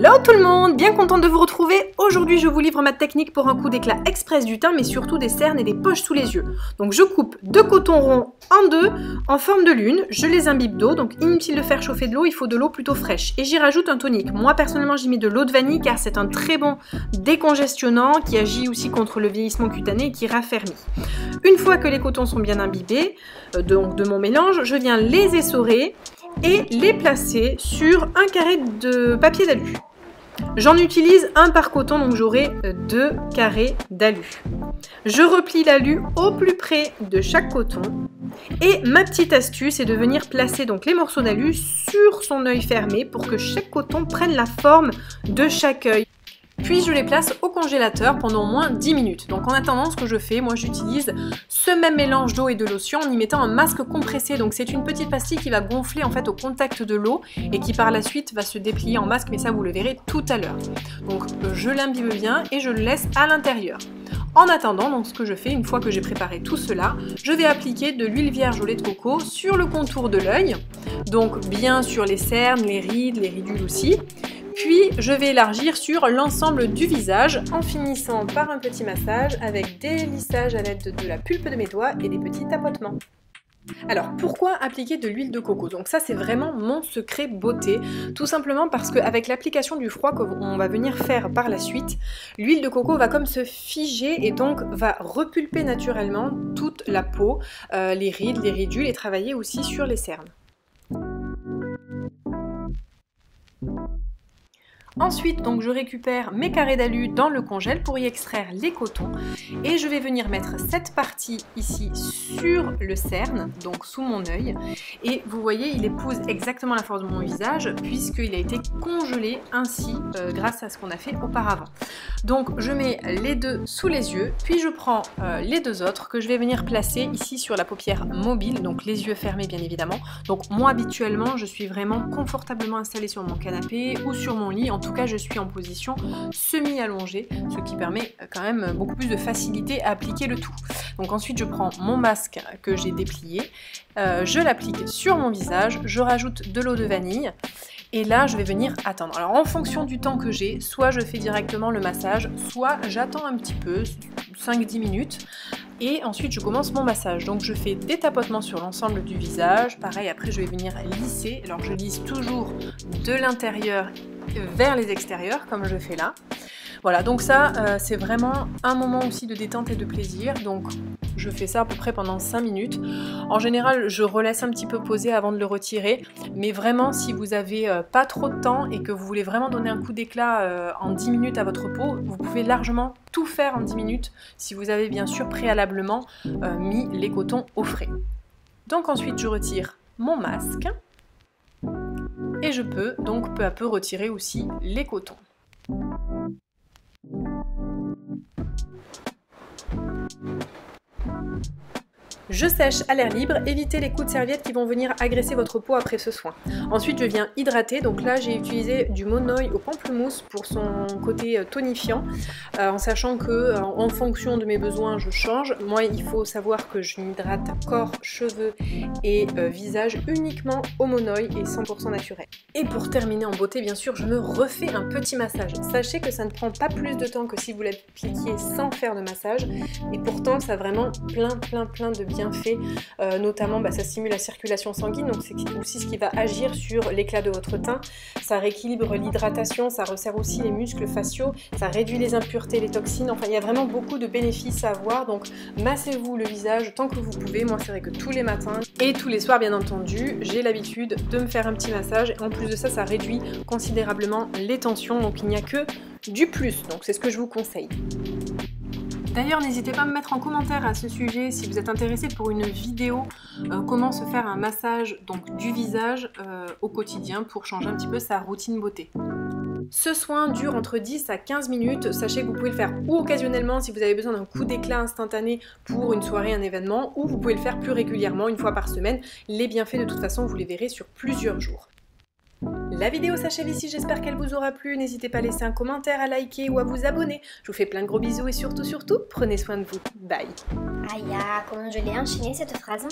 Hello tout le monde, bien contente de vous retrouver. Aujourd'hui je vous livre ma technique pour un coup d'éclat express du teint, mais surtout des cernes et des poches sous les yeux. Donc je coupe deux cotons ronds en deux, en forme de lune, je les imbibe d'eau, donc inutile de faire chauffer de l'eau, il faut de l'eau plutôt fraîche. Et j'y rajoute un tonique. Moi personnellement j'y mets de l'eau de vanille car c'est un très bon décongestionnant qui agit aussi contre le vieillissement cutané et qui raffermit. Une fois que les cotons sont bien imbibés donc de mon mélange, je viens les essorer et les placer sur un carré de papier d'alu. J'en utilise un par coton, donc j'aurai 2 carrés d'alu. Je replie l'alu au plus près de chaque coton. Et ma petite astuce est de venir placer donc les morceaux d'alu sur son œil fermé pour que chaque coton prenne la forme de chaque œil. Puis je les place au congélateur pendant au moins 10 minutes. Donc en attendant, ce que je fais, moi j'utilise ce même mélange d'eau et de lotion en y mettant un masque compressé. Donc c'est une petite pastille qui va gonfler en fait au contact de l'eau et qui par la suite va se déplier en masque, mais ça vous le verrez tout à l'heure. Donc je l'imbibe bien et je le laisse à l'intérieur. En attendant, donc ce que je fais, une fois que j'ai préparé tout cela, je vais appliquer de l'huile vierge au lait de coco sur le contour de l'œil, donc bien sur les cernes, les rides, les ridules aussi. Puis je vais élargir sur l'ensemble du visage en finissant par un petit massage avec des lissages à l'aide de la pulpe de mes doigts et des petits tapotements. Alors pourquoi appliquer de l'huile de coco? Donc ça c'est vraiment mon secret beauté, tout simplement parce qu'avec l'application du froid qu'on va venir faire par la suite, l'huile de coco va comme se figer et donc va repulper naturellement toute la peau, les rides, les ridules et travailler aussi sur les cernes. Ensuite, donc, je récupère mes carrés d'alu dans le congèle pour y extraire les cotons et je vais venir mettre cette partie ici sur le cerne, donc sous mon œil. Et vous voyez, il épouse exactement la forme de mon visage puisqu'il a été congelé ainsi grâce à ce qu'on a fait auparavant. Donc je mets les deux sous les yeux, puis je prends les deux autres que je vais venir placer ici sur la paupière mobile, donc les yeux fermés bien évidemment. Donc moi habituellement, je suis vraiment confortablement installée sur mon canapé ou sur mon lit. En tout cas, je suis en position semi-allongée, ce qui permet quand même beaucoup plus de facilité à appliquer le tout. Donc ensuite, je prends mon masque que j'ai déplié, je l'applique sur mon visage, je rajoute de l'eau de vanille et là, je vais venir attendre. Alors en fonction du temps que j'ai, soit je fais directement le massage, soit j'attends un petit peu, 5-10 minutes, et ensuite je commence mon massage. Donc je fais des tapotements sur l'ensemble du visage, pareil après je vais venir lisser, alors je lisse toujours de l'intérieur vers les extérieurs comme je fais là. Voilà, donc ça c'est vraiment un moment aussi de détente et de plaisir, donc je fais ça à peu près pendant 5 minutes. En général, je relaisse un petit peu poser avant de le retirer, mais vraiment si vous avez pas trop de temps et que vous voulez vraiment donner un coup d'éclat en 10 minutes à votre peau, vous pouvez largement tout faire en 10 minutes si vous avez bien sûr préalablement mis les cotons au frais. Donc ensuite je retire mon masque et je peux donc peu à peu retirer aussi les cotons. Je sèche à l'air libre, évitez les coups de serviette qui vont venir agresser votre peau après ce soin. Ensuite je viens hydrater, donc là j'ai utilisé du Monoï au pamplemousse pour son côté tonifiant, en sachant que en fonction de mes besoins je change. Moi il faut savoir que je m'hydrate corps, cheveux et visage uniquement au Monoï et 100% naturel. Et pour terminer en beauté bien sûr je me refais un petit massage. Sachez que ça ne prend pas plus de temps que si vous l'appliquiez sans faire de massage et pourtant ça a vraiment plein de bienfaits, notamment ça stimule la circulation sanguine, donc c'est aussi ce qui va agir sur l'éclat de votre teint, ça rééquilibre l'hydratation, ça resserre aussi les muscles faciaux, ça réduit les impuretés, les toxines, enfin il y a vraiment beaucoup de bénéfices à avoir, donc massez-vous le visage tant que vous pouvez. Moi c'est vrai que tous les matins et tous les soirs bien entendu, j'ai l'habitude de me faire un petit massage, et en plus de ça, ça réduit considérablement les tensions, donc il n'y a que du plus, donc c'est ce que je vous conseille. D'ailleurs, n'hésitez pas à me mettre en commentaire à ce sujet si vous êtes intéressé pour une vidéo comment se faire un massage donc, du visage au quotidien pour changer un petit peu sa routine beauté. Ce soin dure entre 10 à 15 minutes, sachez que vous pouvez le faire ou occasionnellement si vous avez besoin d'un coup d'éclat instantané pour une soirée, un événement, ou vous pouvez le faire plus régulièrement, une fois par semaine. Les bienfaits de toute façon, vous les verrez sur plusieurs jours. La vidéo s'achève ici, j'espère qu'elle vous aura plu. N'hésitez pas à laisser un commentaire, à liker ou à vous abonner. Je vous fais plein de gros bisous et surtout, prenez soin de vous. Bye. Aïe, comment je l'ai enchaîné cette phrase.